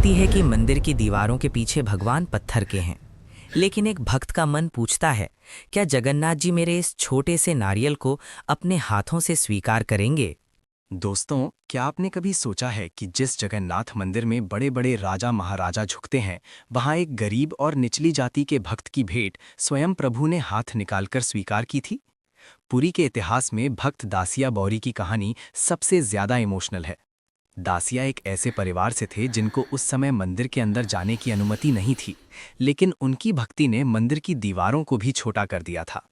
कहती है कि मंदिर की दीवारों के पीछे भगवान पत्थर के हैं, लेकिन एक भक्त का मन पूछता है, क्या जगन्नाथ जी मेरे इस छोटे से नारियल को अपने हाथों से स्वीकार करेंगे? दोस्तों, क्या आपने कभी सोचा है कि जिस जगन्नाथ मंदिर में बड़े बड़े राजा महाराजा झुकते हैं, वहां एक गरीब और निचली जाति के भक्त की भेंट स्वयं प्रभु ने हाथ निकालकर स्वीकार की थी? पुरी के इतिहास में भक्त दासिया बौरी की कहानी सबसे ज्यादा इमोशनल है। दासिया एक ऐसे परिवार से थे जिनको उस समय मंदिर के अंदर जाने की अनुमति नहीं थी, लेकिन उनकी भक्ति ने मंदिर की दीवारों को भी छोटा कर दिया था।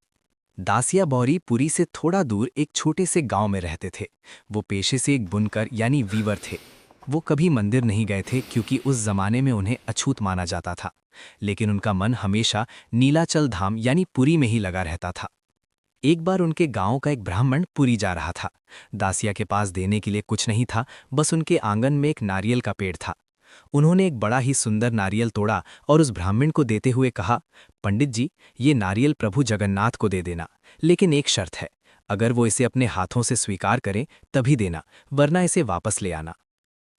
दासिया बौरी पुरी से थोड़ा दूर एक छोटे से गांव में रहते थे। वो पेशे से एक बुनकर यानी वीवर थे। वो कभी मंदिर नहीं गए थे क्योंकि उस जमाने में उन्हें अछूत माना जाता था, लेकिन उनका मन हमेशा नीलाचल धाम यानी पुरी में ही लगा रहता था। एक बार उनके गांव का एक ब्राह्मण पुरी जा रहा था। दासिया के पास देने के लिए कुछ नहीं था, बस उनके आंगन में एक नारियल का पेड़ था। उन्होंने एक बड़ा ही सुंदर नारियल तोड़ा और उस ब्राह्मण को देते हुए कहा, पंडित जी, ये नारियल प्रभु जगन्नाथ को दे देना, लेकिन एक शर्त है, अगर वो इसे अपने हाथों से स्वीकार करें तभी देना, वरना इसे वापस ले आना।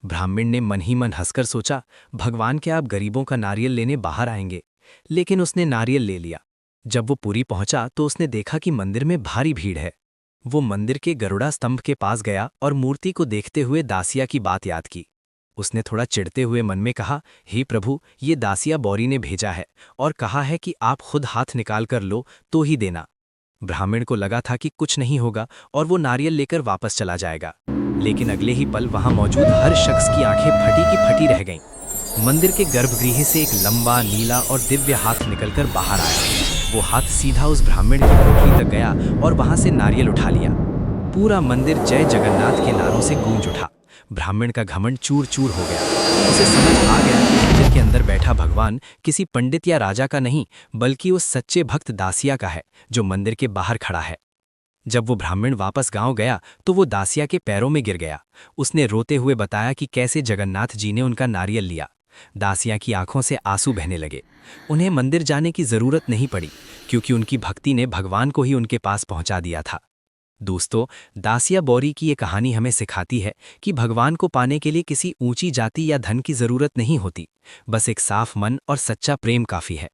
ब्राह्मण ने मन ही मन हंसकर सोचा, भगवान क्या आप गरीबों का नारियल लेने बाहर आएंगे? लेकिन उसने नारियल ले लिया। जब वो पुरी पहुंचा तो उसने देखा कि मंदिर में भारी भीड़ है। वो मंदिर के गरुड़ा स्तंभ के पास गया और मूर्ति को देखते हुए दासिया की बात याद की। उसने थोड़ा चिढ़ते हुए मन में कहा, हे प्रभु, ये दासिया बौरी ने भेजा है और कहा है कि आप खुद हाथ निकाल कर लो तो ही देना। ब्राह्मण को लगा था कि कुछ नहीं होगा और वो नारियल लेकर वापस चला जाएगा, लेकिन अगले ही पल वहां मौजूद हर शख्स की आंखें फटी की फटी रह गईं। मंदिर के गर्भगृह से एक लंबा नीला और दिव्य हाथ निकलकर बाहर आया। वो हाथ सीधा उस ब्राह्मण की कोठरी तक गया और वहां से नारियल उठा लिया। पूरा मंदिर जय जगन्नाथ के नारों से गूंज उठा। ब्राह्मण का घमंड चूर चूर हो गया। उसे समझ आ गया कि मंदिर के अंदर बैठा भगवान किसी पंडित या राजा का नहीं, बल्कि उस सच्चे भक्त दासिया का है जो मंदिर के बाहर खड़ा है। जब वो ब्राह्मण वापस गांव गया तो वो दासिया के पैरों में गिर गया। उसने रोते हुए बताया कि कैसे जगन्नाथ जी ने उनका नारियल लिया। दासिया की आंखों से आंसू बहने लगे। उन्हें मंदिर जाने की जरूरत नहीं पड़ी, क्योंकि उनकी भक्ति ने भगवान को ही उनके पास पहुंचा दिया था। दोस्तों, दासिया बौरी की ये कहानी हमें सिखाती है कि भगवान को पाने के लिए किसी ऊंची जाति या धन की जरूरत नहीं होती, बस एक साफ मन और सच्चा प्रेम काफी है।